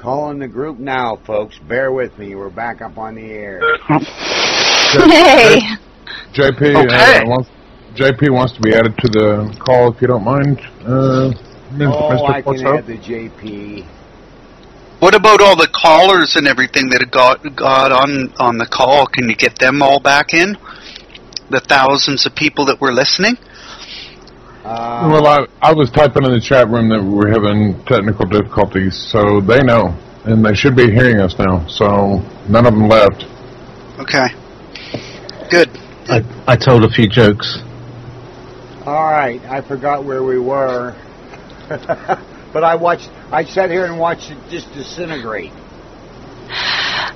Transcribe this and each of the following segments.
Calling the group now, folks. Bear with me. We're back up on the air. Hey. JP, JP wants to be added to the call, if you don't mind. Mr. I can add the JP. What about all the callers and everything that got on the call? Can you get them all back in? The thousands of people that were listening? Well, I was typing in the chat room that we're having technical difficulties, so they know, and they should be hearing us now, so none of them left. Okay. Good. I told a few jokes. All right, I forgot where we were. But I sat here and watched it just disintegrate.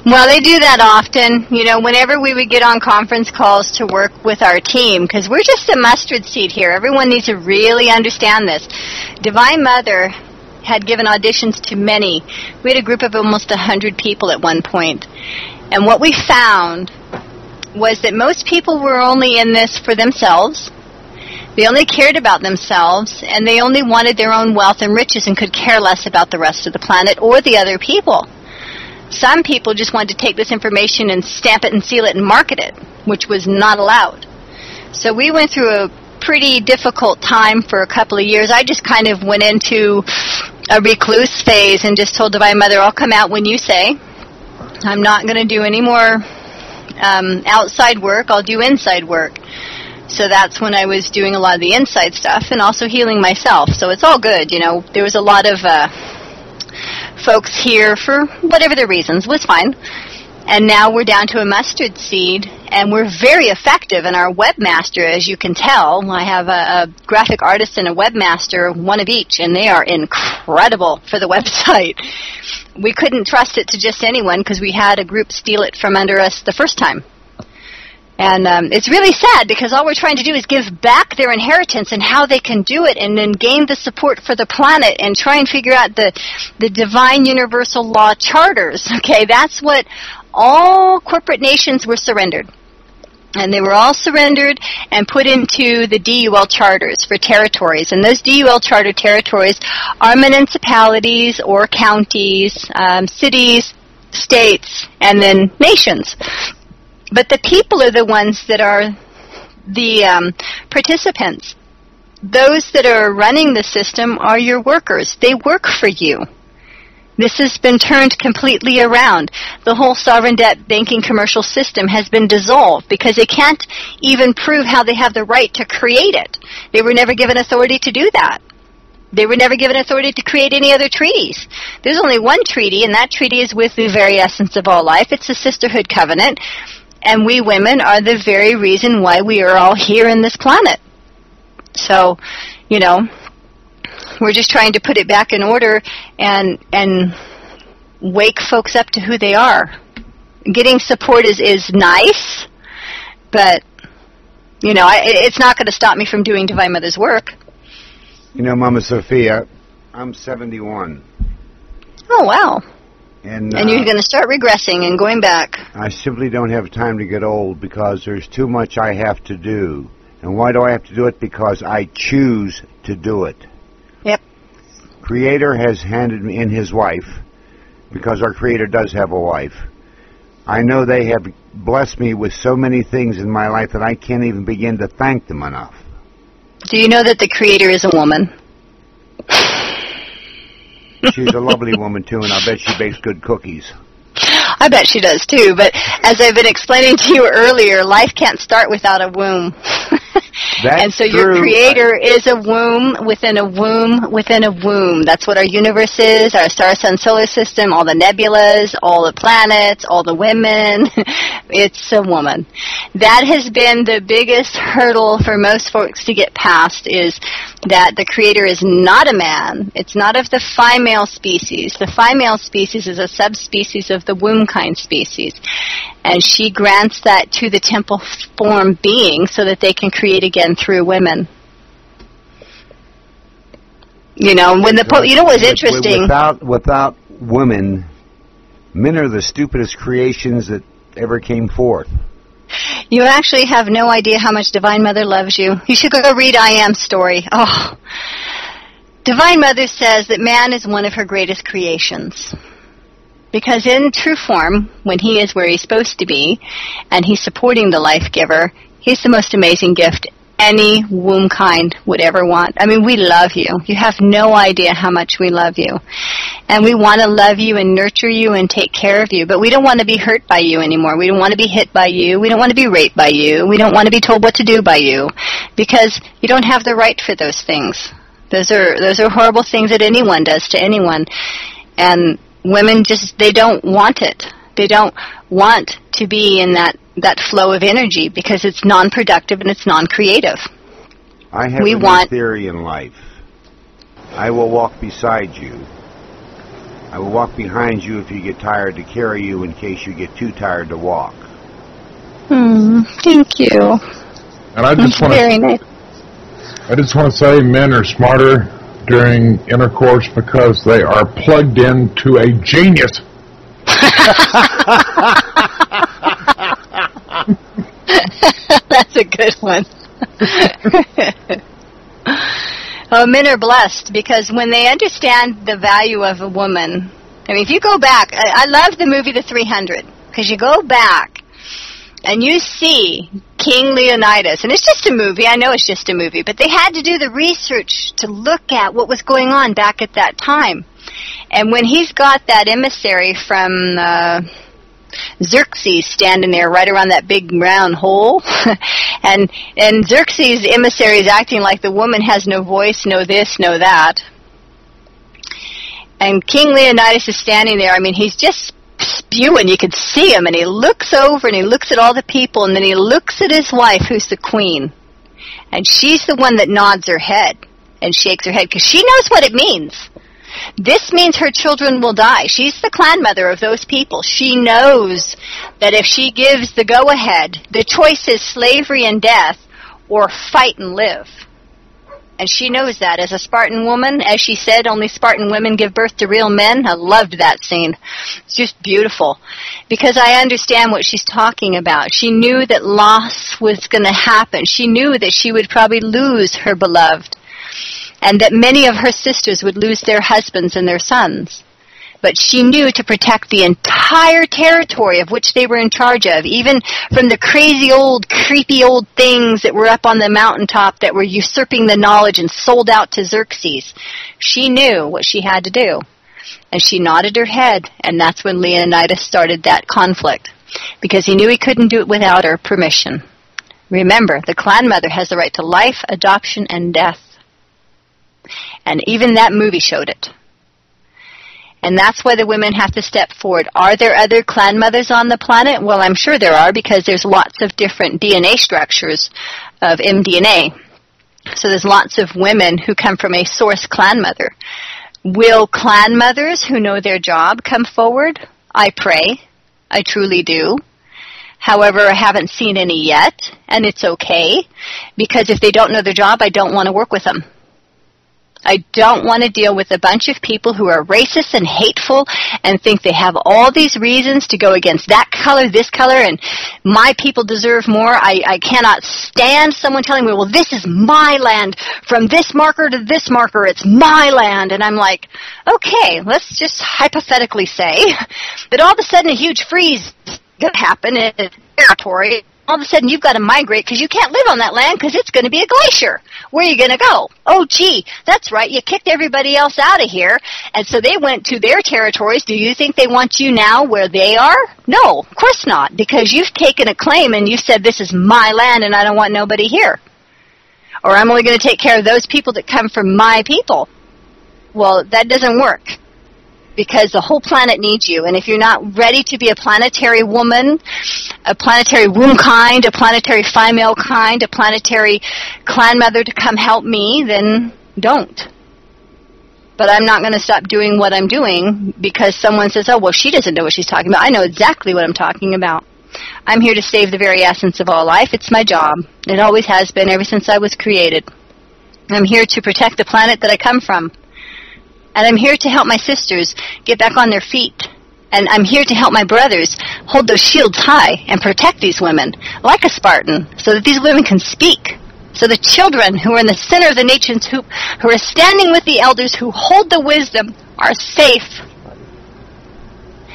Well, they do that often, whenever we would get on conference calls to work with our team, because we're just a mustard seed here. Everyone needs to really understand this. Divine Mother had given auditions to many. We had a group of almost 100 people at one point. And what we found was that most people were only in this for themselves. They only cared about themselves, and they only wanted their own wealth and riches and could care less about the rest of the planet or the other people. Some people just wanted to take this information and stamp it and seal it and market it, which was not allowed. So we went through a pretty difficult time for a couple of years. I just kind of went into a recluse phase and just told Divine Mother, I'll come out when you say. I'm not going to do any more outside work. I'll do inside work. So that's when I was doing a lot of the inside stuff and also healing myself. So it's all good, There was a lot of folks here for whatever their reasons. It was fine. And now we're down to a mustard seed, and we're very effective. And our webmaster, as you can tell, I have a graphic artist and a webmaster, one of each, and they are incredible for the website. We couldn't trust it to just anyone because we had a group steal it from under us the first time. And it's really sad because all we're trying to do is give back their inheritance and how they can do it and then gain the support for the planet and try and figure out the divine universal law charters. Okay, that's what all corporate nations were surrendered. And they were all surrendered and put into the DUL charters for territories. And those DUL charter territories are municipalities or counties, cities, states, and then nations. But the people are the ones that are the participants. Those that are running the system are your workers. They work for you. This has been turned completely around. The whole sovereign debt banking commercial system has been dissolved because they can't even prove how they have the right to create it. They were never given authority to do that. They were never given authority to create any other treaties. There's only one treaty, and that treaty is with the very essence of all life. It's the Sisterhood Covenant. And we women are the very reason why we are all here in this planet. So, we're just trying to put it back in order and wake folks up to who they are. Getting support is nice, but, it's not going to stop me from doing Divine Mother's work. Momma Sophia, I'm 71. Oh, wow. And you're going to start regressing and going back. I simply don't have time to get old because there's too much I have to do. And why do I have to do it? Because I choose to do it. Yep. Creator has handed me in his wife, because our Creator does have a wife. I know they have blessed me with so many things in my life that I can't even begin to thank them enough. Do you know that the Creator is a woman? She's a lovely woman, too, and I bet she bakes good cookies. I bet she does, too. But as I've been explaining to you earlier, life can't start without a womb. And so your Creator is a womb within a womb within a womb. That's what our universe is, our star, sun, solar system, all the nebulas, all the planets, all the women. It's a woman. That has been the biggest hurdle for most folks to get past, is that the Creator is not a man. It's not of the Fi-Male species. The Fi-Male species is a subspecies of the Wombkind species. And she grants that to the temple form being so that they can create again through women. When the what's interesting? Without women, men are the stupidest creations that ever came forth. You actually have no idea how much Divine Mother loves you. You should go read I Am's story. Oh, Divine Mother says that man is one of her greatest creations. Because in true form, when he is where he's supposed to be, and he's supporting the life giver, he's the most amazing gift any Wombkind would ever want. I mean, we love you. You have no idea how much we love you. And we want to love you and nurture you and take care of you, but we don't want to be hurt by you anymore. We don't want to be hit by you. We don't want to be raped by you. We don't want to be told what to do by you, because you don't have the right for those things. Those are horrible things that anyone does to anyone. And women just, they don't want it. They don't want to be in that flow of energy, because it's non-productive and it's non-creative. I have a theory in life. I will walk beside you. I will walk behind you if you get tired, to carry you in case you get too tired to walk. Thank you. And I just want very nice. I just want to say men are smarter during intercourse because they are plugged into a genius. That's a good one. Oh, men are blessed, because when they understand the value of a woman, I mean, if you go back, I love the movie The 300, because you go back and you see King Leonidas, and it's just a movie, I know it's just a movie, but they had to do the research to look at what was going on back at that time. And when he's got that emissary from Xerxes standing there right around that big round hole, and Xerxes' emissary is acting like the woman has no voice, no this, no that. And King Leonidas is standing there. I mean, he's just spewing. You could see him, and he looks over and he looks at all the people, and then he looks at his wife, who's the queen, and she's the one that nods her head and shakes her head, because she knows what it means. This means her children will die. She's the clanmother of those people. She knows that if she gives the go-ahead, the choice is slavery and death or fight and live. And she knows that. As a Spartan woman, as she said, only Spartan women give birth to real men. I loved that scene. It's just beautiful, because I understand what she's talking about. She knew that loss was going to happen. She knew that she would probably lose her beloved, and that many of her sisters would lose their husbands and their sons. But she knew to protect the entire territory of which they were in charge of, even from the crazy old, creepy old things that were up on the mountaintop that were usurping the knowledge and sold out to Xerxes. She knew what she had to do. And she nodded her head, and that's when Leonidas started that conflict, because he knew he couldn't do it without her permission. Remember, the clan mother has the right to life, adoption, and death. And even that movie showed it. And that's why the women have to step forward. Are there other clan mothers on the planet? Well, I'm sure there are, because there's lots of different DNA structures of mDNA. So there's lots of women who come from a source clan mother. Will clan mothers who know their job come forward? I pray. I truly do. However, I haven't seen any yet, and it's okay, because if they don't know their job, I don't want to work with them. I don't want to deal with a bunch of people who are racist and hateful and think they have all these reasons to go against that color, this color, and my people deserve more. I cannot stand someone telling me, well, this is my land. From this marker to this marker, it's my land. And I'm like, okay, let's just hypothetically say that all of a sudden a huge freeze could happen in a territory. All of a sudden you've got to migrate because you can't live on that land because it's going to be a glacier. Where are you going to go? Oh, gee, that's right. You kicked everybody else out of here, and so they went to their territories. Do you think they want you now where they are? No, of course not, because you've taken a claim and you've said this is my land and I don't want nobody here. Or I'm only going to take care of those people that come from my people. Well, that doesn't work, because the whole planet needs you. And if you're not ready to be a planetary woman, a planetary Wombkind, a planetary Fi-Malekind, a planetary clan mother to come help me, then don't. But I'm not going to stop doing what I'm doing because someone says, oh, well, she doesn't know what she's talking about. I know exactly what I'm talking about. I'm here to save the very essence of all life. It's my job. It always has been ever since I was created. I'm here to protect the planet that I come from. And I'm here to help my sisters get back on their feet. And I'm here to help my brothers hold those shields high and protect these women like a Spartan so that these women can speak. So the children who are in the center of the nations, who are standing with the elders, who hold the wisdom, are safe.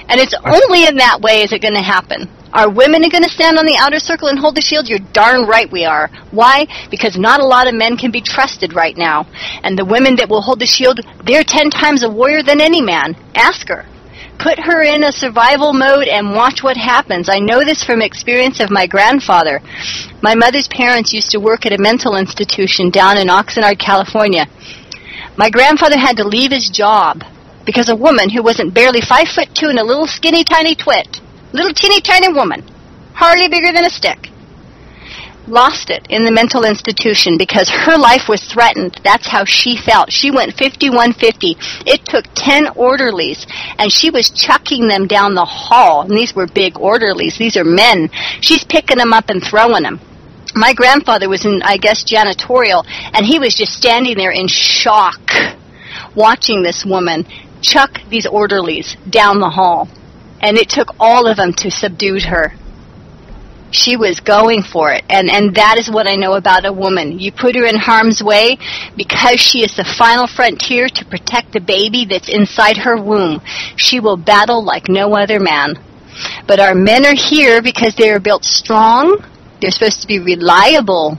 And it's only in that way is it going to happen. Are women going to stand on the outer circle and hold the shield? You're darn right we are. Why? Because not a lot of men can be trusted right now. And the women that will hold the shield, they're 10 times a warrior than any man. Ask her. Put her in a survival mode and watch what happens. I know this from experience of my grandfather. My mother's parents used to work at a mental institution down in Oxnard, California. My grandfather had to leave his job because a woman who wasn't barely 5'2" and a little skinny tiny twit, little teeny tiny woman, hardly bigger than a stick, lost it in the mental institution because her life was threatened. That's how she felt. She went 5150. It took 10 orderlies, and she was chucking them down the hall. And these were big orderlies. These are men. She's picking them up and throwing them. My grandfather was in, I guess, janitorial, and he was just standing there in shock watching this woman chuck these orderlies down the hall. And it took all of them to subdue her. She was going for it. And that is what I know about a woman. You put her in harm's way because she is the final frontier to protect the baby that's inside her womb. She will battle like no other man. But our men are here because they are built strong. They're supposed to be reliable.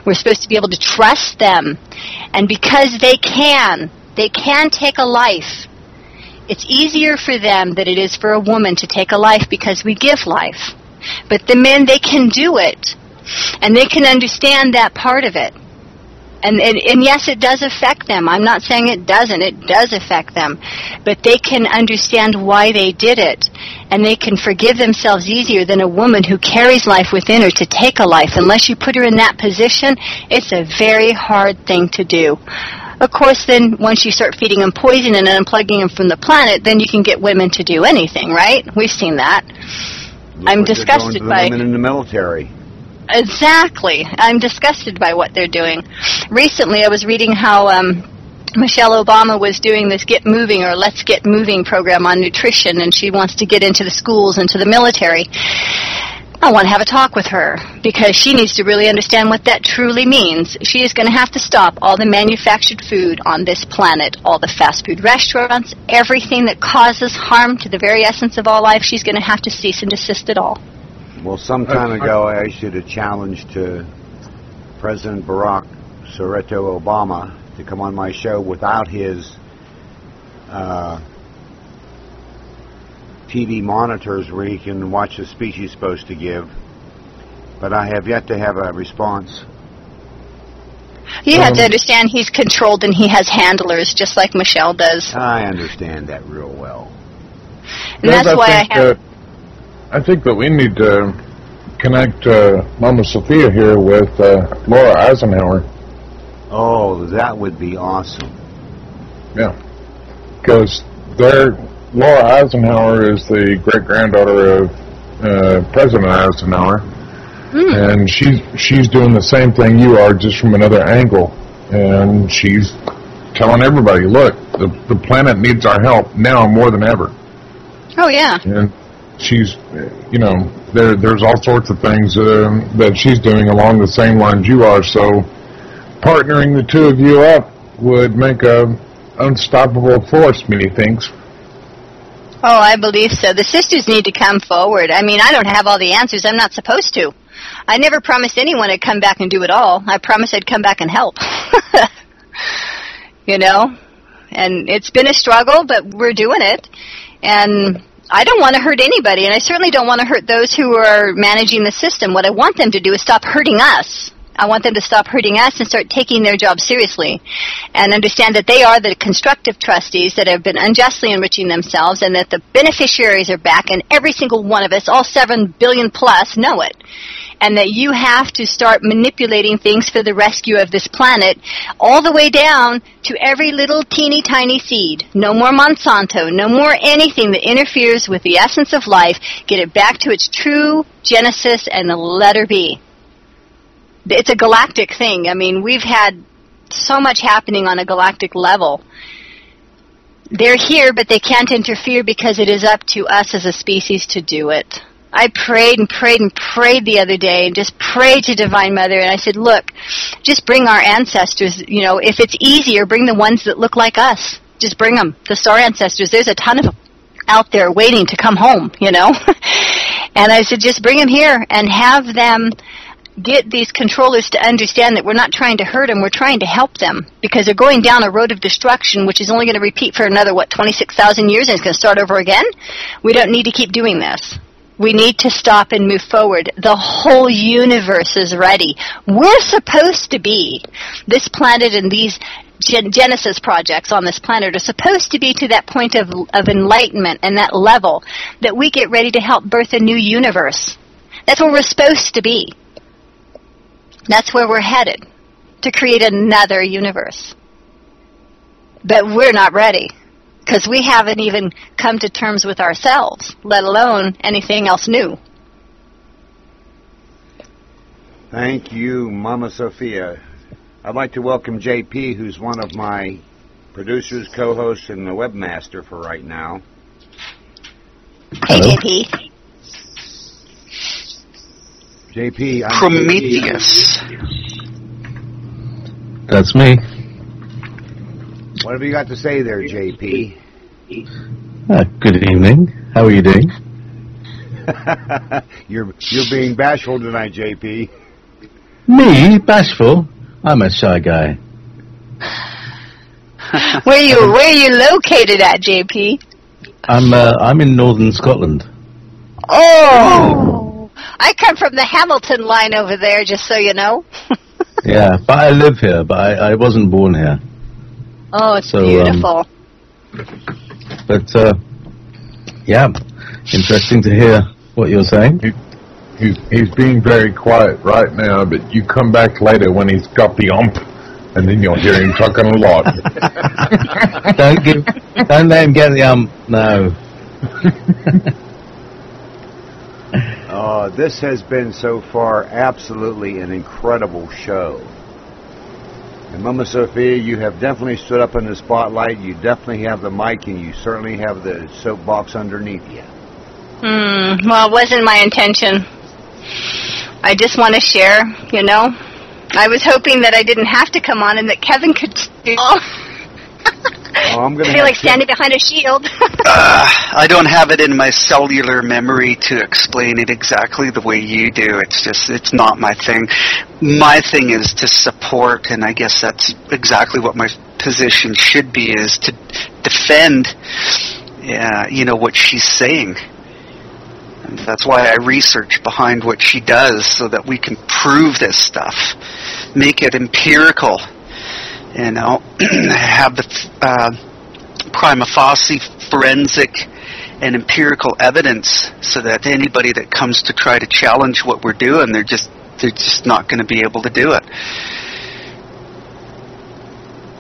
We're supposed to be able to trust them. And because they can take a life. It's easier for them than it is for a woman to take a life because we give life. But the men, they can do it. And they can understand that part of it. And yes, it does affect them. I'm not saying it doesn't. It does affect them. But they can understand why they did it. And they can forgive themselves easier than a woman who carries life within her to take a life. Unless you put her in that position, it's a very hard thing to do. Of course, then once you start feeding them poison and unplugging them from the planet, then you can get women to do anything, right? We've seen that. I'm disgusted by women in the military. Exactly. I'm disgusted by what they're doing. Recently, I was reading how Michelle Obama was doing this Get Moving or Let's Get Moving program on nutrition, and she wants to get into the schools and to the military. I want to have a talk with her because she needs to really understand what that truly means. She is going to have to stop all the manufactured food on this planet, all the fast food restaurants, everything that causes harm to the very essence of all life. She's going to have to cease and desist it all. Well, some time ago, I issued a challenge to President Barack Soreto Obama to come on my show without his TV monitors where he can watch the speech he's supposed to give. But I have yet to have a response. You have to understand he's controlled and he has handlers, just like Michelle does. I understand that real well. And that's why I think that we need to connect Momma Sophia here with Laura Eisenhower. Oh, that would be awesome. Yeah, because Laura Eisenhower is the great-granddaughter of President Eisenhower, and she's doing the same thing you are, just from another angle. And she's telling everybody, look, the planet needs our help now more than ever. Oh, yeah. And she's, there's all sorts of things that she's doing along the same lines you are. So partnering the two of you up would make a unstoppable force, methinks. Oh, I believe so. The sisters need to come forward. I mean, I don't have all the answers. I'm not supposed to. I never promised anyone I'd come back and do it all. I promised I'd come back and help. And it's been a struggle, but we're doing it. And I don't want to hurt anybody, and I certainly don't want to hurt those who are managing the system. What I want them to do is stop hurting us. I want them to stop hurting us and start taking their job seriously and understand that they are the constructive trustees that have been unjustly enriching themselves and that the beneficiaries are back, and every single one of us, all 7 billion plus, know it. And that you have to start manipulating things for the rescue of this planet all the way down to every little teeny tiny seed. No more Monsanto, no more anything that interferes with the essence of life. Get it back to its true genesis and let her be. It's a galactic thing. I mean, we've had so much happening on a galactic level. They're here, but they can't interfere because it is up to us as a species to do it. I prayed and prayed and prayed the other day and just prayed to Divine Mother, and I said, look, just bring our ancestors. If it's easier, bring the ones that look like us. Just bring them, the star ancestors. There's a ton of them out there waiting to come home, you know. And I said, just bring them here and have them get these controllers to understand that we're not trying to hurt them, we're trying to help them, because they're going down a road of destruction, which is only going to repeat for another, 26,000 years, and it's going to start over again. We don't need to keep doing this. We need to stop and move forward. The whole universe is ready. We're supposed to be, this planet and these Genesis projects on this planet are supposed to be to that point of enlightenment and that level that we get ready to help birth a new universe. That's where we're supposed to be. That's where we're headed, to create another universe. But we're not ready, because we haven't even come to terms with ourselves, let alone anything else new. Thank you, Momma Sophia. I'd like to welcome JP, who's one of my producers, co-hosts, and the webmaster for right now. Hey, JP. JP, I'm Prometheus. That's me. What have you got to say there, JP? Good evening. How are you doing? You're being bashful tonight, JP. Me? Bashful? I'm a shy guy. Where are you located at, JP? I'm in northern Scotland. Oh! I come from the Hamilton line over there, just so you know. Yeah, but I live here, but I wasn't born here. Oh, it's beautiful. Yeah, interesting to hear what you're saying. He's being very quiet right now, but you come back later when he's got the ump, and then you'll hear him talking a lot. Don't let him get the ump. No. This has been so far absolutely an incredible show. And Momma Sophia, you have definitely stood up in the spotlight. You definitely have the mic, and you certainly have the soapbox underneath you. Well, it wasn't my intention. I just want to share, you know. I was hoping that I didn't have to come on and that Kevin could do. I'm going to feel like standing behind a shield. I don't have it in my cellular memory to explain it exactly the way you do. It's not my thing. My thing is to support, and I guess that's exactly what my position should be, is to defend, what she's saying. And that's why I research behind what she does, so that we can prove this stuff, make it empirical. Have the prima facie forensic and empirical evidence, so that anybody that comes to try to challenge what we're doing, they're just not going to be able to do it.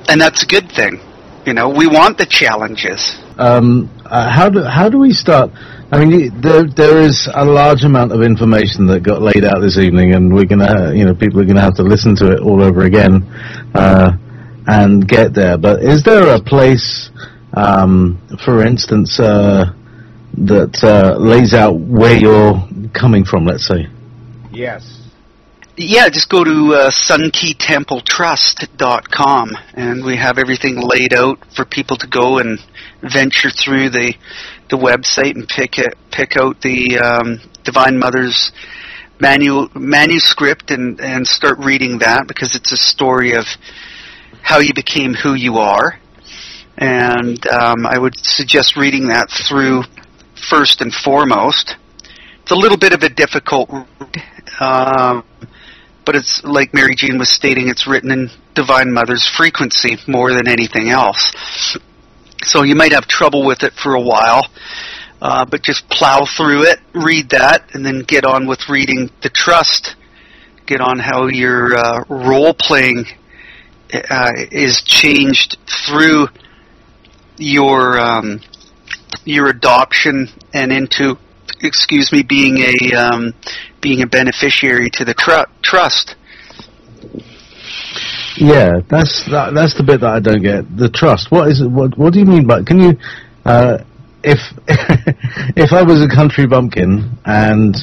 And that's a good thing. We want the challenges. How do we start? I mean, there is a large amount of information that got laid out this evening, and we're gonna, people are gonna have to listen to it all over again. And get there. But is there a place, for instance, that lays out where you're coming from, let's say? Yes. Yeah, just go to SUNKE and we have everything laid out for people to go and venture through the website and pick out the Divine Mother's manuscript and start reading that, because it's a story of how you became who you are. And I would suggest reading that through first and foremost. It's a little bit of a difficult read, but it's like Mary Jean was stating, it's written in Divine Mother's frequency more than anything else. So you might have trouble with it for a while, but just plow through it, read that, and then get on with reading the Trust. Get on how your role-playing is changed through your adoption and into, being a beneficiary to the trust. Yeah, that's the bit that I don't get. The trust. What is it? What do you mean by? Can you, if I was a country bumpkin and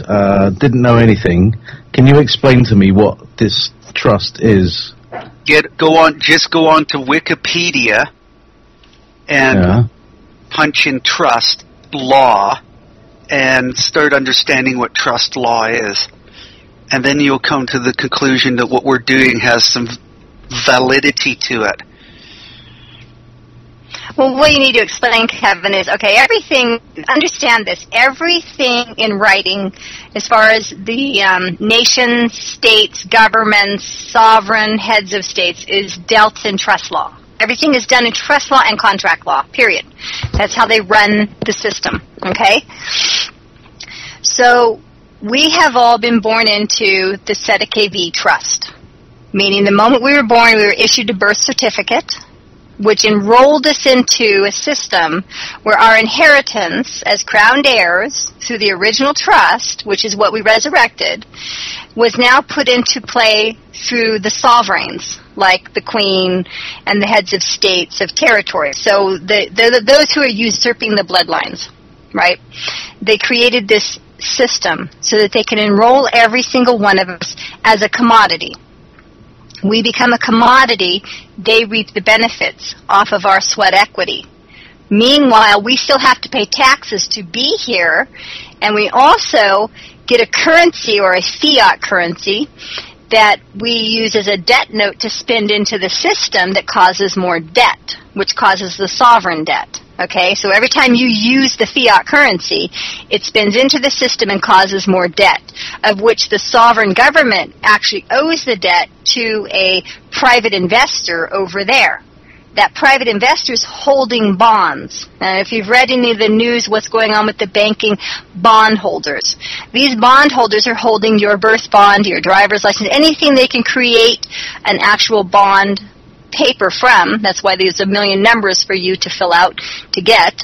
didn't know anything, can you explain to me what this trust is? Go on to Wikipedia and punch in trust, law and start understanding what trust law is. And then you'll come to the conclusion that what we're doing has some validity to it. Well, what you need to explain, Kevin, is, okay, everything, understand this, everything in writing, as far as the nations, states, governments, sovereign heads of states, is dealt in trust law. Everything is done in trust law and contract law, period. That's how they run the system, okay? So we have all been born into the Sedekv trust, meaning the moment we were born, we were issued a birth certificate, which enrolled us into a system where our inheritance as crowned heirs through the original trust, which is what we resurrected, was now put into play through the sovereigns, like the Queen and the heads of states of territory. So they're those who are usurping the bloodlines, right? They created this system so that they can enroll every single one of us as a commodity. We become a commodity, they reap the benefits off of our sweat equity. Meanwhile, we still have to pay taxes to be here, and we also get a currency or a fiat currency that we use as a debt note to spend into the system that causes more debt, which causes the sovereign debt. Okay, so every time you use the fiat currency, it spins into the system and causes more debt, of which the sovereign government actually owes the debt to a private investor over there. That private investor is holding bonds. Now, if you've read any of the news, what's going on with the banking bondholders. These bondholders are holding your birth bond, your driver's license, anything they can create an actual bond paper from. That's why there's a million numbers for you to fill out to get.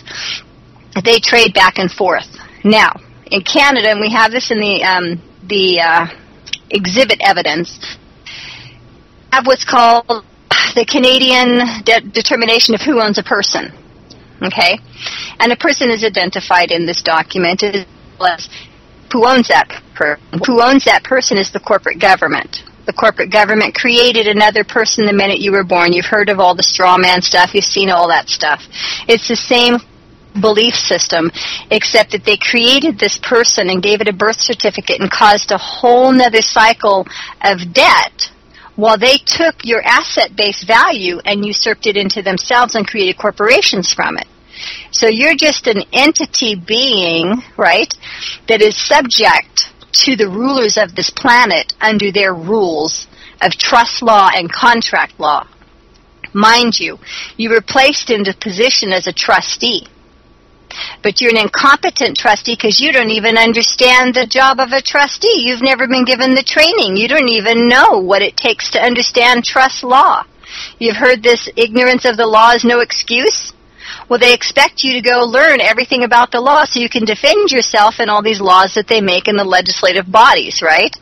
They trade back and forth. Now, in Canada, and we have this in the exhibit evidence, have what's called the Canadian determination of who owns a person. Okay? And a person is identified in this document as well as who owns that person. Who owns that person is the corporate government. The corporate government created another person the minute you were born. You've heard of all the straw man stuff. You've seen all that stuff. It's the same belief system, except that they created this person and gave it a birth certificate and caused a whole nother cycle of debt while they took your asset-based value and usurped it into themselves and created corporations from it. So you're just an entity being, right, that is subject to the rulers of this planet under their rules of trust law and contract law. Mind you, you were placed into position as a trustee. But you're an incompetent trustee because you don't even understand the job of a trustee. You've never been given the training. You don't even know what it takes to understand trust law. You've heard this ignorance of the law is no excuse? Well, they expect you to go learn everything about the law so you can defend yourself in all these laws that they make in the legislative bodies, right?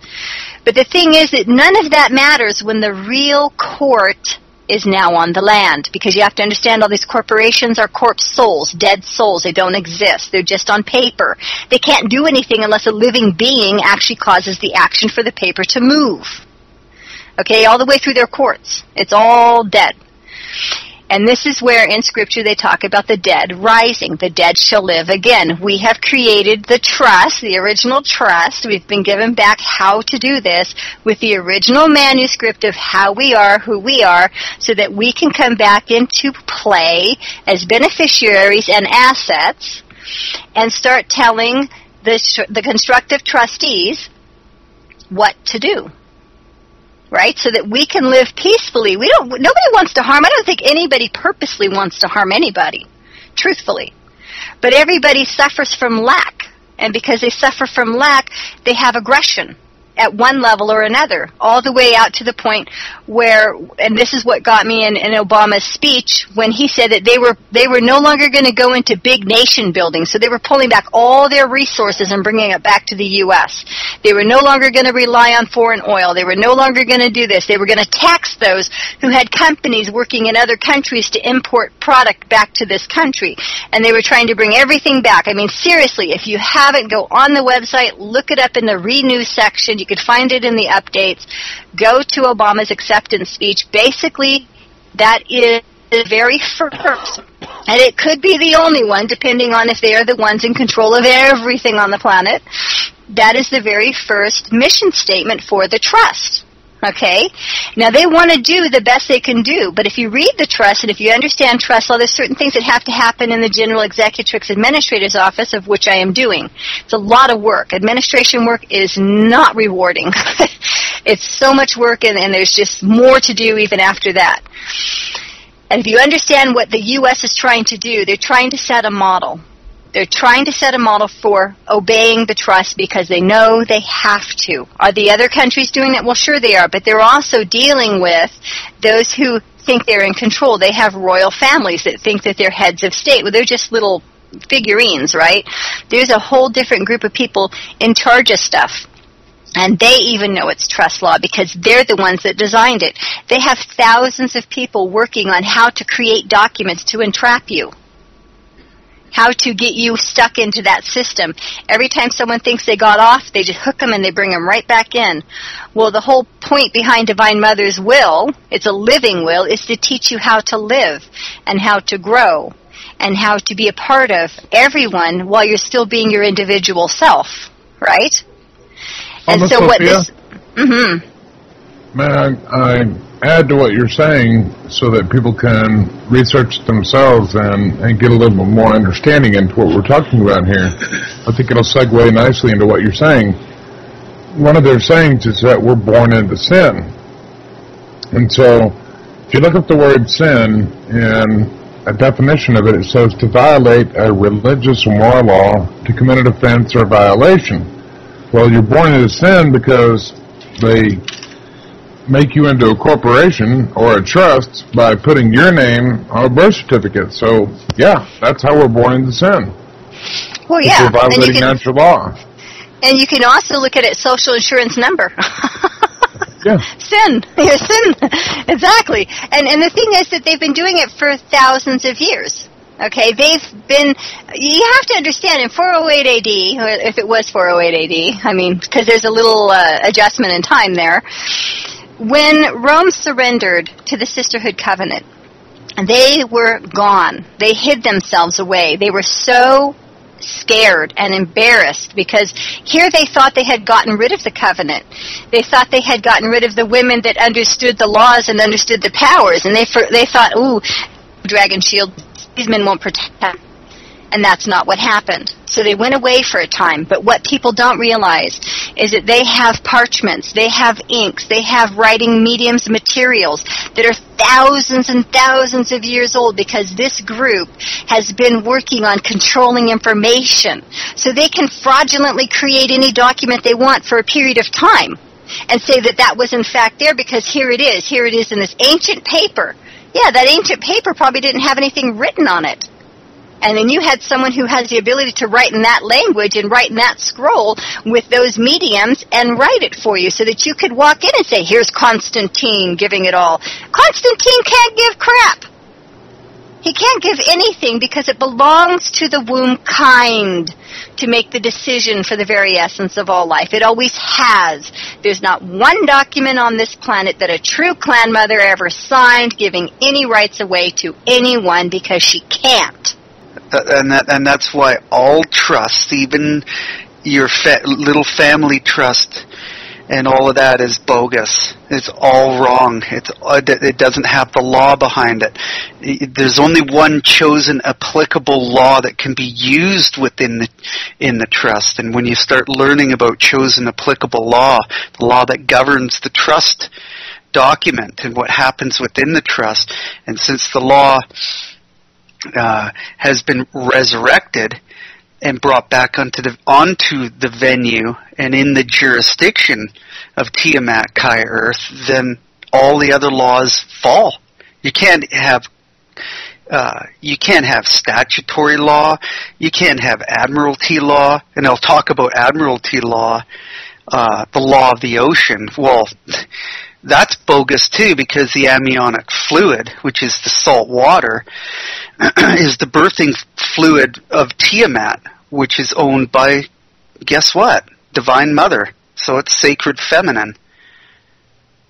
But the thing is that none of that matters when the real court is now on the land, because you have to understand all these corporations are corpse souls, dead souls. They don't exist. They're just on paper. They can't do anything unless a living being actually causes the action for the paper to move. Okay, all the way through their courts. It's all dead. And this is where in Scripture they talk about the dead rising. The dead shall live again. We have created the trust, the original trust. We've been given back how to do this with the original manuscript of how we are, who we are, so that we can come back into play as beneficiaries and assets and start telling the constructive trustees what to do. Right? So that we can live peacefully. Nobody wants to harm. I don't think anybody purposely wants to harm anybody, truthfully. But everybody suffers from lack. And because they suffer from lack, they have aggression at one level or another, all the way out to the point where, and this is what got me in Obama's speech, when he said that they were no longer going to go into big nation building, so they were pulling back all their resources and bringing it back to the U.S. They were no longer going to rely on foreign oil. They were no longer going to do this. They were going to tax those who had companies working in other countries to import product back to this country, and they were trying to bring everything back. I mean, seriously, if you haven't, go on the website, look it up in the Renew section. You could find it in the updates. Go to Obama's acceptance speech. Basically, that is the very first And it could be the only one, depending on if they are the ones in control of everything on the planet. That is the very first mission statement for the trust. Okay? Now, they want to do the best they can do, but if you read the trust and if you understand trust law, there's certain things that have to happen in the General Executrix Administrator's Office, of which I am doing. It's a lot of work. Administration work is not rewarding. It's so much work, and there's just more to do even after that. And if you understand what the U.S. is trying to do, they're trying to set a model. They're trying to set a model for obeying the trust because they know they have to. Are the other countries doing that? Well, sure they are, but they're also dealing with those who think they're in control. They have royal families that think that they're heads of state. Well, they're just little figurines, right? There's a whole different group of people in charge of stuff. And they even know it's trust law because they're the ones that designed it. They have thousands of people working on how to create documents to entrap you, how to get you stuck into that system. Every time someone thinks they got off, they just hook them and they bring them right back in. Well, the whole point behind Divine Mother's will, it's a living will, is to teach you how to live and how to grow and how to be a part of everyone while you're still being your individual self, right? And so what this... May I add to what you're saying so that people can research themselves and get a little bit more understanding into what we're talking about here? I think it'll segue nicely into what you're saying. One of their sayings is that we're born into sin. And so if you look up the word sin and a definition of it, it says to violate a religious or moral law, to commit an offense or violation. Well, you're born into sin because they make you into a corporation or a trust by putting your name on a birth certificate. So, yeah, that's how we're born into sin. Well, yeah. We're violating natural law. And you can also look at it social insurance number. Yeah. Sin. Your sin. Exactly. And the thing is that they've been doing it for thousands of years. Okay, you have to understand in 408 AD, or if it was 408 AD, I mean, because there's a little adjustment in time there, when Rome surrendered to the Sisterhood covenant, they were gone. They hid themselves away. They were so scared and embarrassed because here they thought they had gotten rid of the covenant. They thought they had gotten rid of the women that understood the laws and understood the powers, and they thought, ooh, dragon shield, these men won't protect them. And that's not what happened. So they went away for a time. But what people don't realize is that they have parchments, they have inks, they have writing mediums materials that are thousands and thousands of years old because this group has been working on controlling information. So they can fraudulently create any document they want for a period of time and say that that was in fact there because here it is in this ancient paper. Yeah, that ancient paper probably didn't have anything written on it. And then you had someone who has the ability to write in that language and write in that scroll with those mediums and write it for you so that you could walk in and say, here's Constantine giving it all. Constantine can't give crap. He can't give anything because it belongs to the Wombkind to make the decision for the very essence of all life. It always has. There's not one document on this planet that a true clan mother ever signed giving any rights away to anyone because she can't. And that's why all trusts, even your little family trust and all of that is bogus. It's all wrong. It doesn't have the law behind it. There's only one chosen applicable law that can be used within the trust. And when you start learning about chosen applicable law, the law that governs the trust document and what happens within the trust, and since the law has been resurrected and brought back onto the venue and in the jurisdiction of Tiamat Kai Earth, then all the other laws fall. You can't have statutory law. You can't have admiralty law. And I'll talk about admiralty law, the law of the ocean. Well, that's bogus too, because the amniotic fluid, which is the salt water, is the birthing fluid of Tiamat, which is owned by, guess what? Divine Mother. So it's sacred feminine.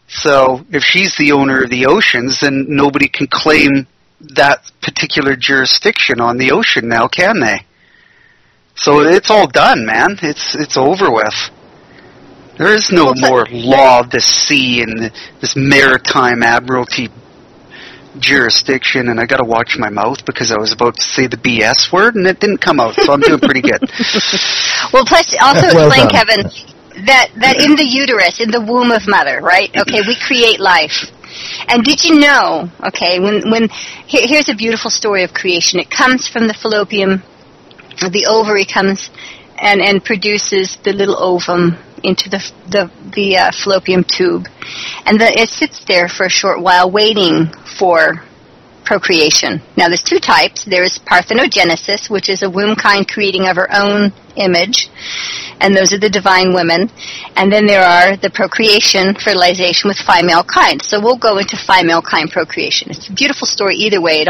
So if she's the owner of the oceans, then nobody can claim that particular jurisdiction on the ocean now, can they? So it's all done, man. It's over with. There is no more law of the sea and this maritime admiralty jurisdiction, and I got to watch my mouth because I was about to say the BS word and it didn't come out, so I'm doing pretty good. Well, plus also explain, Kevin, that in the uterus, in the womb of mother, right? Okay, we create life. And did you know, okay, here's a beautiful story of creation. It comes from the fallopian, the ovary comes and produces the little ovum into the fallopian tube. And it sits there for a short while waiting for procreation. Now there's two types. There's parthenogenesis, which is a wombkind creating of her own image, and those are the divine women. And then there are the procreation, fertilization with Fi-Malekind. So we'll go into Fi-Malekind procreation. It's a beautiful story either way.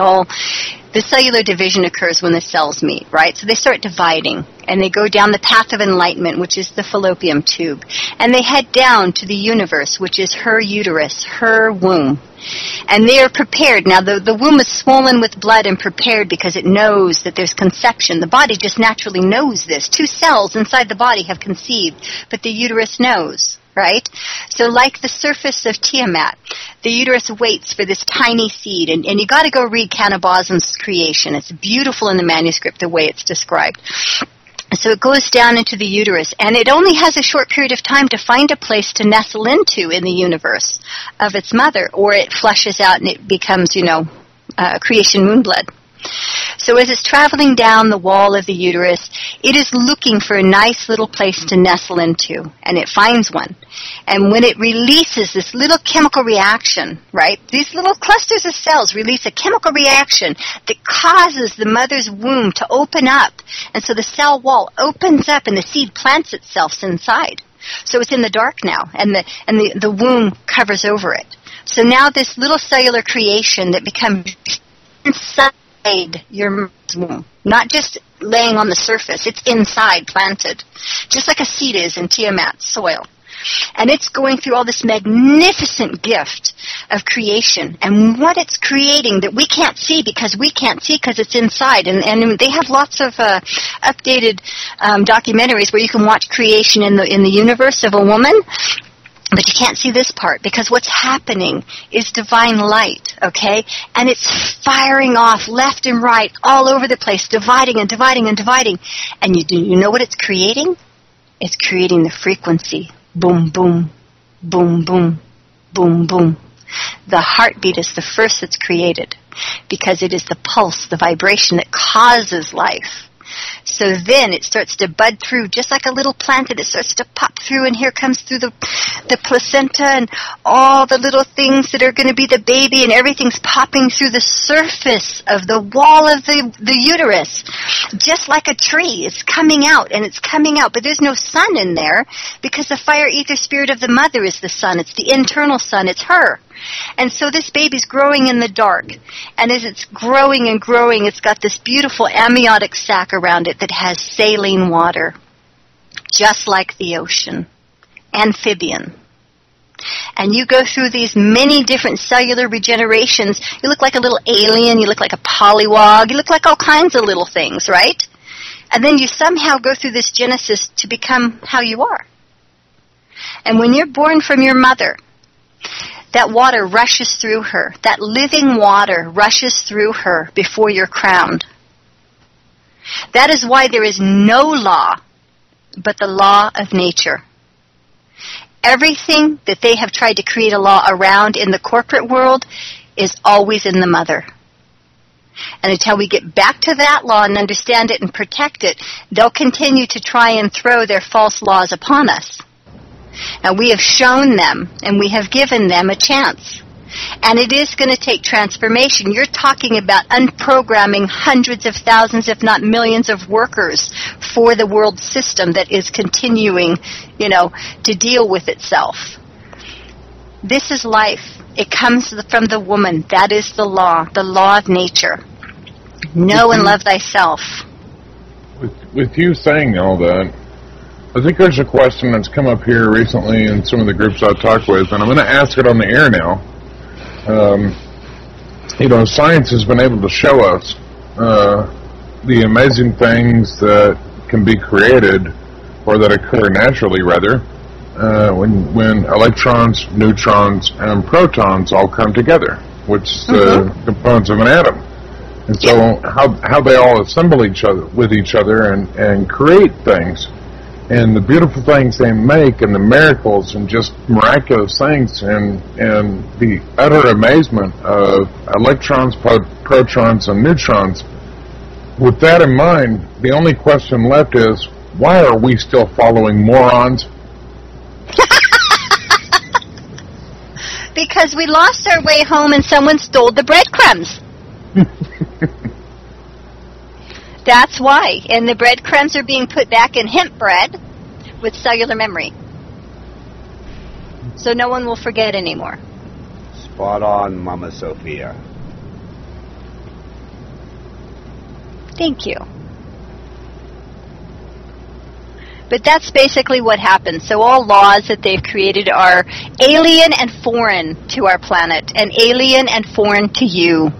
The cellular division occurs when the cells meet, right? So they start dividing, and they go down the path of enlightenment, which is the fallopian tube. And they head down to the universe, which is her uterus, her womb. And they are prepared. Now, the womb is swollen with blood and prepared because it knows that there's conception. The body just naturally knows this. 2 cells inside the body have conceived, but the uterus knows. Right? So like the surface of Tiamat, the uterus waits for this tiny seed, and you got to go read Cannibalism's creation. It's beautiful in the manuscript, the way it's described. So it goes down into the uterus, and it only has a short period of time to find a place to nestle into in the universe of its mother, or it flushes out and it becomes, creation moonblood. So as it's traveling down the wall of the uterus, it is looking for a nice little place to nestle into, and it finds one. And when it releases this little chemical reaction, right, these little clusters of cells release a chemical reaction that causes the mother's womb to open up. And so the cell wall opens up and the seed plants itself inside. So it's in the dark now, and the womb covers over it. So now this little cellular creation that becomes inside your mother's womb, not just laying on the surface, it's inside, planted, just like a seed is in Tiamat's soil. And it's going through all this magnificent gift of creation, and what it's creating that we can't see because it's inside. And they have lots of updated documentaries where you can watch creation in the universe of a woman. But you can't see this part because what's happening is divine light, okay? And it's firing off left and right all over the place, dividing and dividing and dividing. And you know what it's creating? It's creating the frequency. Boom, boom, boom, boom, boom, boom. The heartbeat is the first that's created because it is the pulse, the vibration that causes life. So then it starts to bud through, just like a little plant, and it starts to pop through, and here comes through the placenta and all the little things that are going to be the baby, and everything's popping through the surface of the wall of the uterus. Just like a tree, it's coming out, and it's coming out, but there's no sun in there because the fire ether spirit of the mother is the sun. It's the internal sun. It's her. And so this baby's growing in the dark, and as it's growing and growing, it's got this beautiful amniotic sac around it that has saline water, just like the ocean, amphibian. And you go through these many different cellular regenerations. You look like a little alien, you look like a pollywog, you look like all kinds of little things, right? And then you somehow go through this genesis to become how you are. And when you're born from your mother, that water rushes through her. That living water rushes through her before you're crowned. That is why there is no law but the law of nature. Everything that they have tried to create a law around in the corporate world is always in the mother. And until we get back to that law and understand it and protect it, they'll continue to try and throw their false laws upon us. Now, we have shown them, and we have given them a chance. And it is going to take transformation. You're talking about unprogramming hundreds of thousands, if not millions of workers for the world system that is continuing, to deal with itself. This is life. It comes from the woman. That is the law of nature. Know and love thyself. With you saying all that, I think there's a question that's come up here recently in some of the groups I've talked with, and I'm going to ask it on the air now. science has been able to show us the amazing things that can be created, or that occur naturally, rather, when electrons, neutrons, and protons all come together, which is the components of an atom. And so how they all assemble with each other and create things, and the beautiful things they make, and the miracles and just miraculous things, and the utter amazement of electrons, protons, and neutrons. With that in mind, the only question left is, why are we still following morons? Because we lost our way home and someone stole the breadcrumbs. That's why. And the breadcrumbs are being put back in hemp bread with cellular memory. So no one will forget anymore. Spot on, Momma Sophia. Thank you. But that's basically what happens. So all laws that they've created are alien and foreign to our planet, and alien and foreign to you.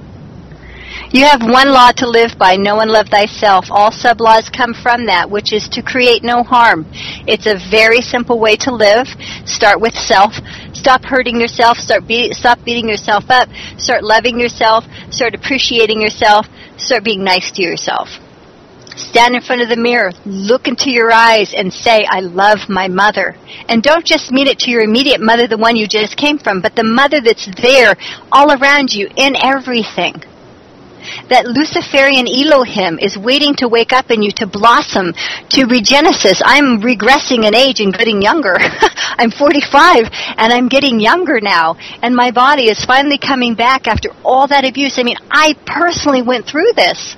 You have one law to live by, know and love thyself. All sub-laws come from that, which is to create no harm. It's a very simple way to live. Start with self. Stop hurting yourself. Stop beating yourself up. Start loving yourself. Start appreciating yourself. Start being nice to yourself. Stand in front of the mirror, look into your eyes, and say, I love my mother. And don't just mean it to your immediate mother, the one you just came from, but the mother that's there all around you in everything. That Luciferian Elohim is waiting to wake up in you, to blossom, to regenesis. I'm regressing in age and getting younger. I'm 45 and I'm getting younger now. And my body is finally coming back after all that abuse. I mean, I personally went through this.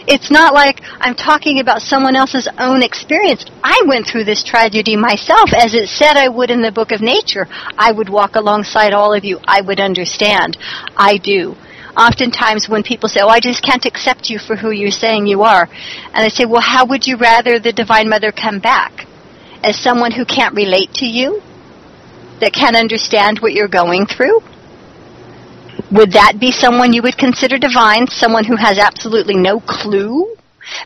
It's not like I'm talking about someone else's own experience. I went through this tragedy myself, as it said I would in the Book of Nature. I would walk alongside all of you. I would understand. I do. Oftentimes when people say, oh, I just can't accept you for who you're saying you are. And I say, well, how would you rather the Divine Mother come back? As someone who can't relate to you? That can't understand what you're going through? Would that be someone you would consider divine? Someone who has absolutely no clue?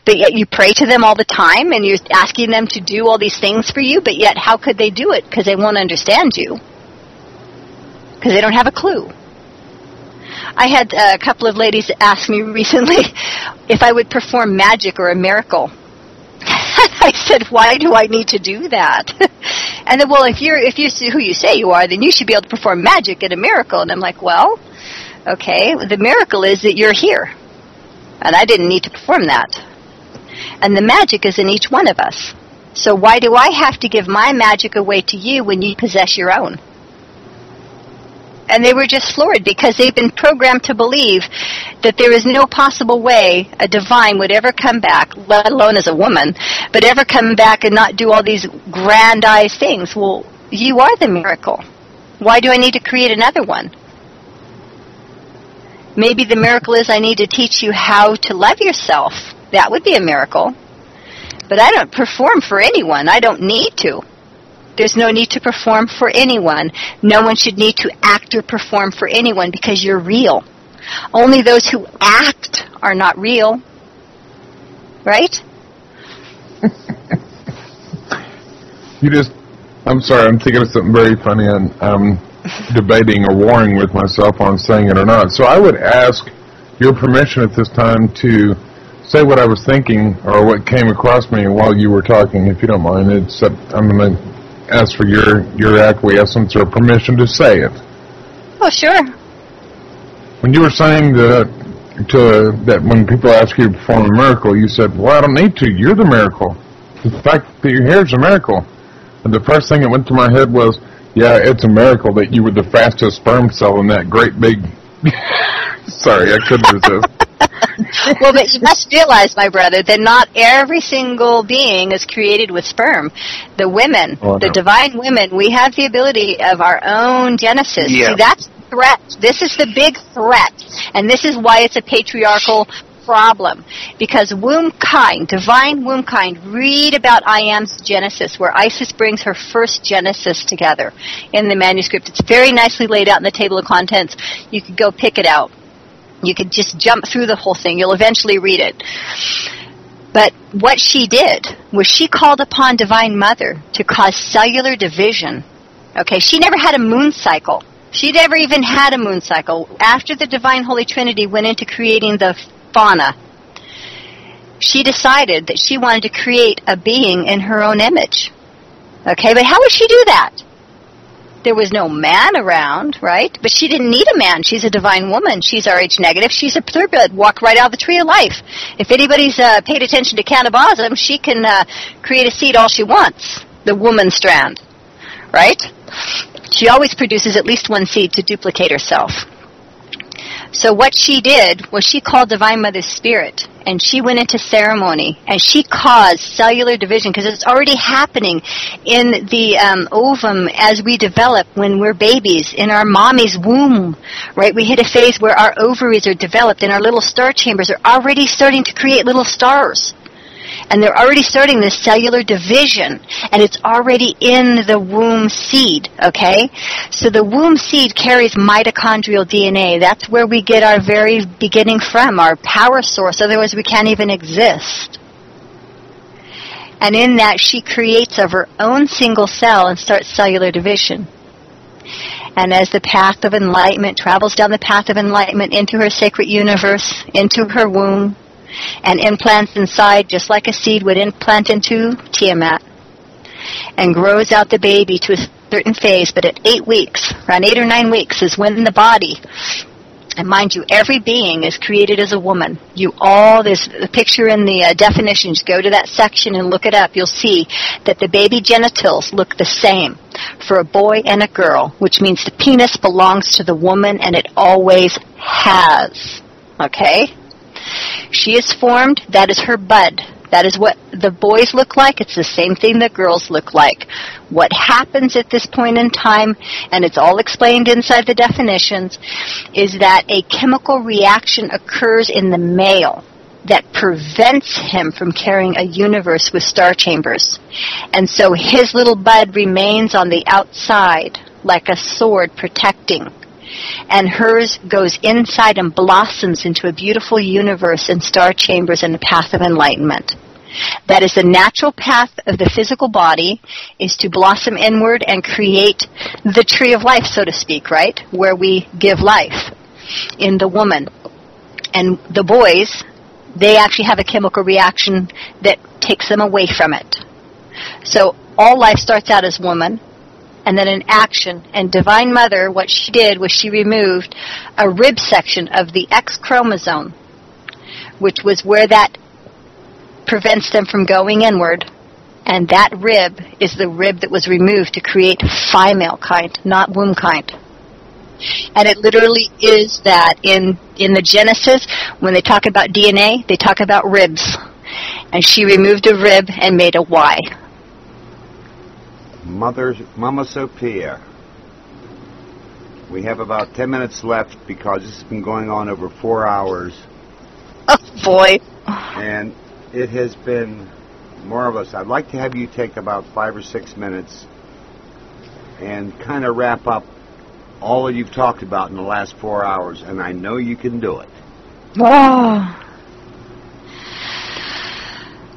But yet you pray to them all the time and you're asking them to do all these things for you, but yet how could they do it? Because they won't understand you. Because they don't have a clue. I had a couple of ladies ask me recently if I would perform magic or a miracle. I said, why do I need to do that? And then, well, if you're who you say you are, then you should be able to perform magic and a miracle. And I'm like, well, okay, the miracle is that you're here. And I didn't need to perform that. And the magic is in each one of us. So why do I have to give my magic away to you when you possess your own? And they were just floored because they've been programmed to believe that there is no possible way a divine would ever come back, let alone as a woman, but ever come back and not do all these grandiose things. Well, you are the miracle. Why do I need to create another one? Maybe the miracle is I need to teach you how to love yourself. That would be a miracle. But I don't perform for anyone. I don't need to. There's no need to perform for anyone. No one should need to act or perform for anyone because you're real. Only those who act are not real. Right? I'm sorry, I'm thinking of something very funny, and I'm debating or warring with myself on saying it or not. So I would ask your permission at this time to say what I was thinking or what came across me while you were talking, if you don't mind. I'm going to ask for your acquiescence or permission to say it. Oh, sure. When you were saying that when people ask you to perform a miracle, you said, well, I don't need to. You're the miracle. The fact that you're here is a miracle. And the first thing that went through my head was, yeah, it's a miracle that you were the fastest sperm cell in that great big... Sorry, I couldn't resist. Well, but you must realize, my brother, that not every single being is created with sperm. The women, the divine women, we have the ability of our own genesis. Yeah. See, that's the threat. This is the big threat. And this is why it's a patriarchal problem. Because Wombkind, divine Wombkind, read about I Am's Genesis, where Isis brings her first Genesis together in the manuscript. It's very nicely laid out in the table of contents. You could go pick it out. You could just jump through the whole thing. You'll eventually read it. But what she did was she called upon Divine Mother to cause cellular division. Okay, she never had a moon cycle. She never even had a moon cycle. After the Divine Holy Trinity went into creating the fauna, she decided that she wanted to create a being in her own image. Okay, but how would she do that? There was no man around, right? But she didn't need a man. She's a divine woman. She's RH negative. She's a purebred. Walk right out of the tree of life. If anybody's paid attention to cannibalism, she can create a seed all she wants, the woman strand, right? She always produces at least one seed to duplicate herself. So what she did was she called Divine Mother's Spirit, and she went into ceremony, and she caused cellular division, because it's already happening in the ovum as we develop when we're babies, in our mommy's womb, right? We hit a phase where our ovaries are developed, and our little star chambers are already starting to create little stars. And they're already starting this cellular division, and it's already in the womb seed, okay? So the womb seed carries mitochondrial DNA. That's where we get our very beginning from, our power source. Otherwise, we can't even exist. And in that, she creates of her own single cell and starts cellular division. And as the path of enlightenment travels down the path of enlightenment into her sacred universe, into her womb, and implants inside just like a seed would implant into Tiamat, and grows out the baby to a certain phase. But at 8 weeks, around 8 or 9 weeks, is when the body, and mind you, every being is created as a woman. There's a picture in the definitions. Go to that section and look it up. You'll see that the baby genitals look the same for a boy and a girl, which means the penis belongs to the woman, and it always has. Okay? She is formed. That is her bud. That is what the boys look like. It's the same thing that girls look like. What happens at this point in time, and it's all explained inside the definitions, is that a chemical reaction occurs in the male that prevents him from carrying a universe with star chambers. And so his little bud remains on the outside like a sword protecting. And hers goes inside and blossoms into a beautiful universe and star chambers in the path of enlightenment. That is the natural path of the physical body, is to blossom inward and create the tree of life, so to speak, right? Where we give life in the woman. And the boys, they actually have a chemical reaction that takes them away from it. So all life starts out as woman, and then in action. And Divine Mother, what she did was she removed a rib section of the X chromosome, which was where that prevents them from going inward. And that rib is the rib that was removed to create Fi-Malekind, not Wombkind. And it literally is that in the Genesis, when they talk about DNA, they talk about ribs. And she removed a rib and made a Y. Momma Sophia, we have about 10 minutes left because this has been going on over 4 hours. Oh, boy. And it has been marvelous. I'd like to have you take about 5 or 6 minutes and kind of wrap up all that you've talked about in the last 4 hours, and I know you can do it. Oh.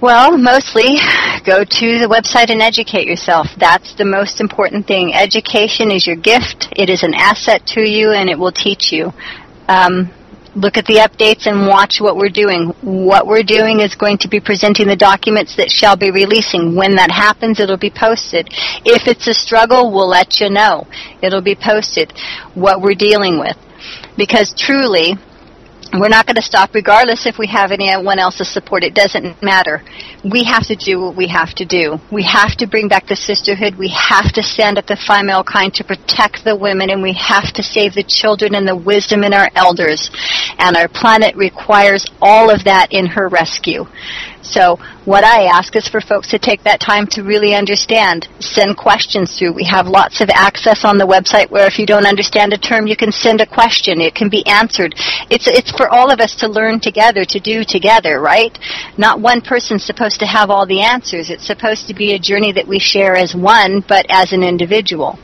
Well, mostly go to the website and educate yourself. That's the most important thing. Education is your gift. It is an asset to you, and it will teach you. Look at the updates and watch what we're doing. What we're doing is going to be presenting the documents that shall be releasing. When that happens, it'll be posted. If it's a struggle, we'll let you know. It'll be posted, what we're dealing with. Because truly, we're not going to stop regardless if we have anyone else's support. It doesn't matter. We have to do what we have to do. We have to bring back the sisterhood. We have to stand up the Fi-Malekind to protect the women, and we have to save the children and the wisdom in our elders. And our planet requires all of that in her rescue. So what I ask is for folks to take that time to really understand. Send questions through. We have lots of access on the website where if you don't understand a term, you can send a question. It can be answered. It's for all of us to learn together, to do together, right? Not one person's supposed to have all the answers. It's supposed to be a journey that we share as one, but as an individual.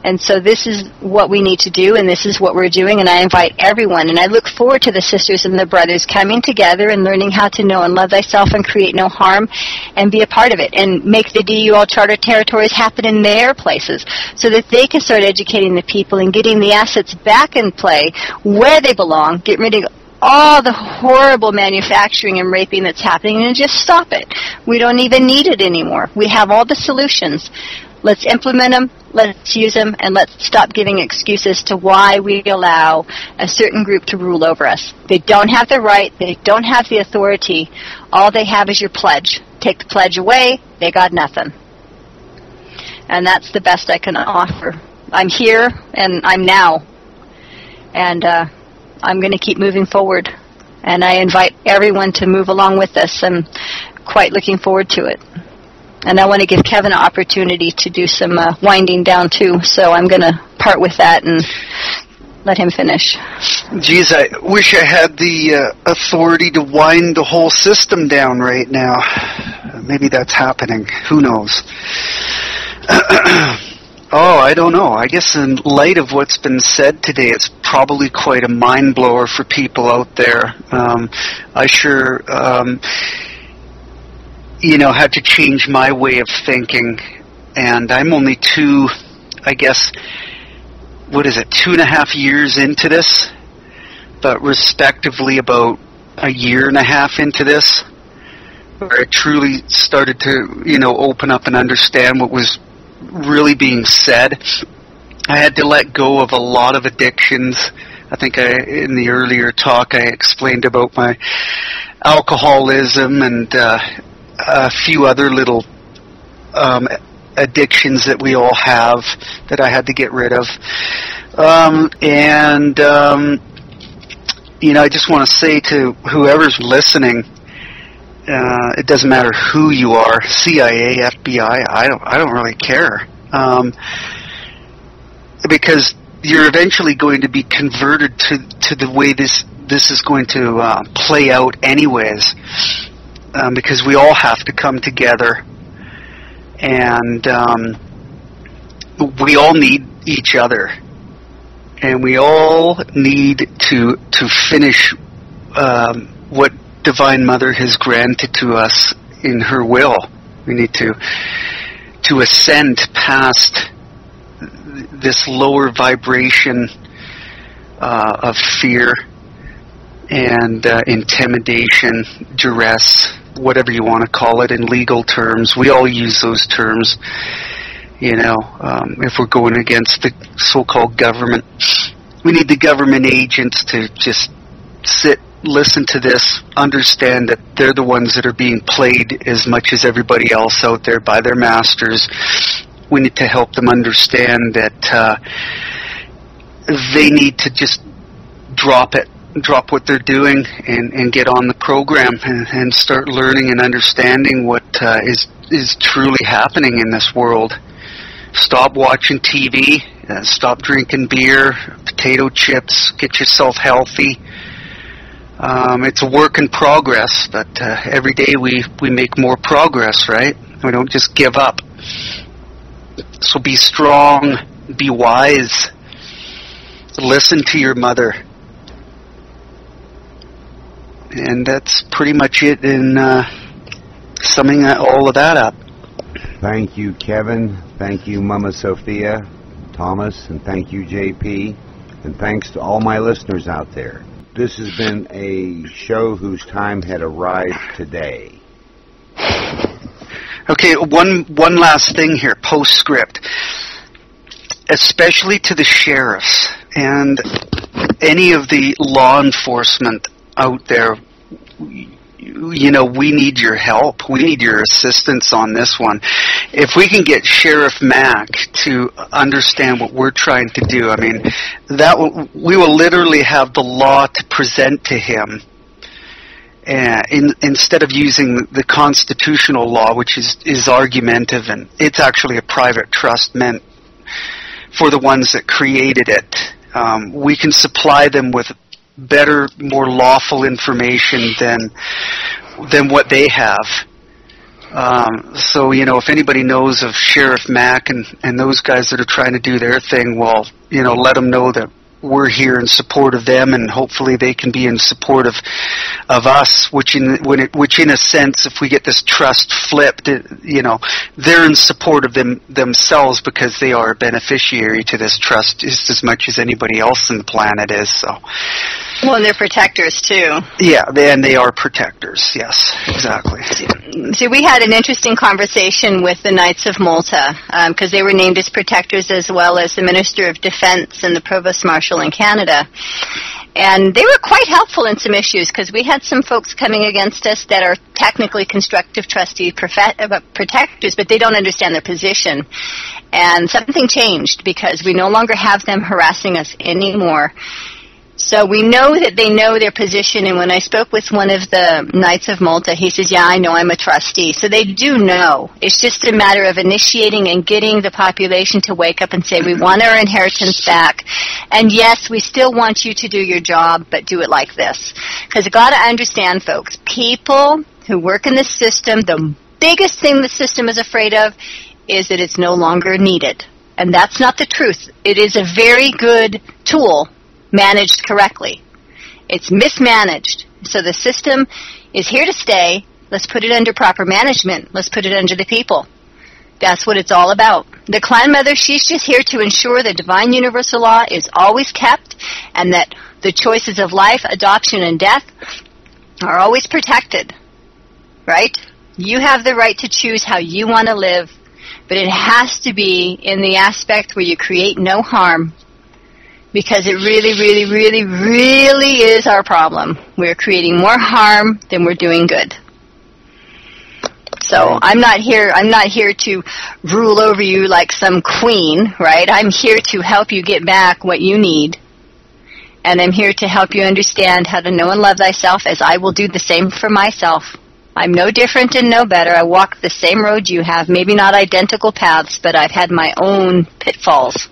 And so this is what we need to do, and this is what we're doing, and I invite everyone, and I look forward to the sisters and the brothers coming together and learning how to know and love thyself and create no harm and be a part of it, and make the DUL Charter territories happen in their places so that they can start educating the people and getting the assets back in play where they belong, get rid of all the horrible manufacturing and raping that's happening, and just stop it. We don't even need it anymore. We have all the solutions. Let's implement them, let's use them, and let's stop giving excuses to why we allow a certain group to rule over us. They don't have the right, they don't have the authority. All they have is your pledge. Take the pledge away, they got nothing. And that's the best I can offer. I'm here, and I'm now. And I'm going to keep moving forward. And I invite everyone to move along with us. I'm quite looking forward to it. And I want to give Kevin an opportunity to do some winding down, too. So I'm going to part with that and let him finish. Geez, I wish I had the authority to wind the whole system down right now. Maybe that's happening. Who knows? Oh, I don't know. I guess in light of what's been said today, it's probably quite a mind blower for people out there. I sure, had to change my way of thinking, and I'm only 2.5 years into this, but respectively about a year and a half into this, where I truly started to, open up and understand what was really being said. I had to let go of a lot of addictions. I think in the earlier talk I explained about my alcoholism and a few other little addictions that we all have that I had to get rid of. I just want to say to whoever's listening, it doesn't matter who you are, CIA, FBI, I don't really care. Because you're eventually going to be converted to the way this is going to play out anyways. Because we all have to come together, and we all need each other, and we all need to finish what Divine Mother has granted to us in her will. We need to ascend past this lower vibration of fear and intimidation, duress, whatever you want to call it in legal terms. We all use those terms, if we're going against the so-called government. We need the government agents to just sit, listen to this, understand that they're the ones that are being played as much as everybody else out there by their masters. We need to help them understand that they need to just drop what they're doing and get on the program and start learning and understanding what is truly happening in this world. Stop watching TV, stop drinking beer, potato chips, get yourself healthy. It's a work in progress, but every day we make more progress, right? We don't just give up. So be strong, be wise, listen to your mother. And that's pretty much it in summing all of that up. Thank you, Kevin. Thank you, Momma Sophia, Thomas, and thank you, JP. And thanks to all my listeners out there. This has been a show whose time had arrived today. Okay, one last thing here, postscript. Especially to the sheriffs and any of the law enforcement out there, we need your help. We need your assistance on this one. If we can get Sheriff Mack to understand what we're trying to do, we will literally have the law to present to him. Instead of using the constitutional law, which is argumentative, and it's actually a private trust meant for the ones that created it. We can supply them with better, more lawful information than what they have. So, if anybody knows of Sheriff Mack and those guys that are trying to do their thing, well, let them know that we're here in support of them, and hopefully they can be in support of us, which in a sense, if we get this trust flipped, they're in support of themselves, because they are a beneficiary to this trust just as much as anybody else on the planet is. So, well, and they're protectors too. Yeah, they are protectors. Yes, exactly. See, we had an interesting conversation with the Knights of Malta, because they were named as protectors, as well as the Minister of Defense and the Provost Marshal in Canada. And they were quite helpful in some issues, because we had some folks coming against us that are technically constructive trustee protectors, but they don't understand their position. And something changed, because we no longer have them harassing us anymore. So we know that they know their position, and when I spoke with one of the Knights of Malta, he says, yeah, I know, I'm a trustee. So they do know. It's just a matter of initiating and getting the population to wake up and say, we want our inheritance back. And yes, we still want you to do your job, but do it like this. Because you've got to understand, folks, people who work in the system, the biggest thing the system is afraid of is that it's no longer needed. And that's not the truth. It is a very good tool managed correctly. It's mismanaged. So the system is here to stay. Let's put it under proper management. Let's put it under the people. That's what it's all about. The Clanmother, she's just here to ensure the divine universal law is always kept, and that the choices of life, adoption, and death are always protected. Right? You have the right to choose how you want to live, but it has to be in the aspect where you create no harm. Because it really, really, really, really is our problem. We're creating more harm than we're doing good. So I'm not here to rule over you like some queen, right? I'm here to help you get back what you need. And I'm here to help you understand how to know and love thyself, as I will do the same for myself. I'm no different and no better. I walk the same road you have. Maybe not identical paths, but I've had my own pitfalls.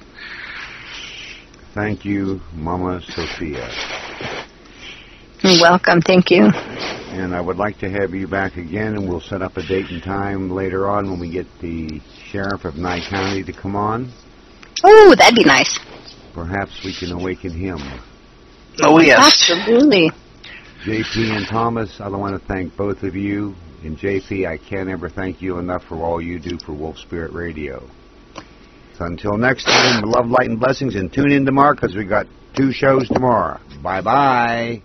Thank you, Momma Sophia. You're welcome. Thank you. And I would like to have you back again, and we'll set up a date and time later on when we get the Sheriff of Nye County to come on. Oh, that'd be nice. Perhaps we can awaken him. Oh, yes. Absolutely. JP and Thomas, I want to thank both of you. And JP, I can't ever thank you enough for all you do for Wolf Spirit Radio. So until next time, love, light, and blessings, and tune in tomorrow, because we got 2 shows tomorrow. Bye-bye.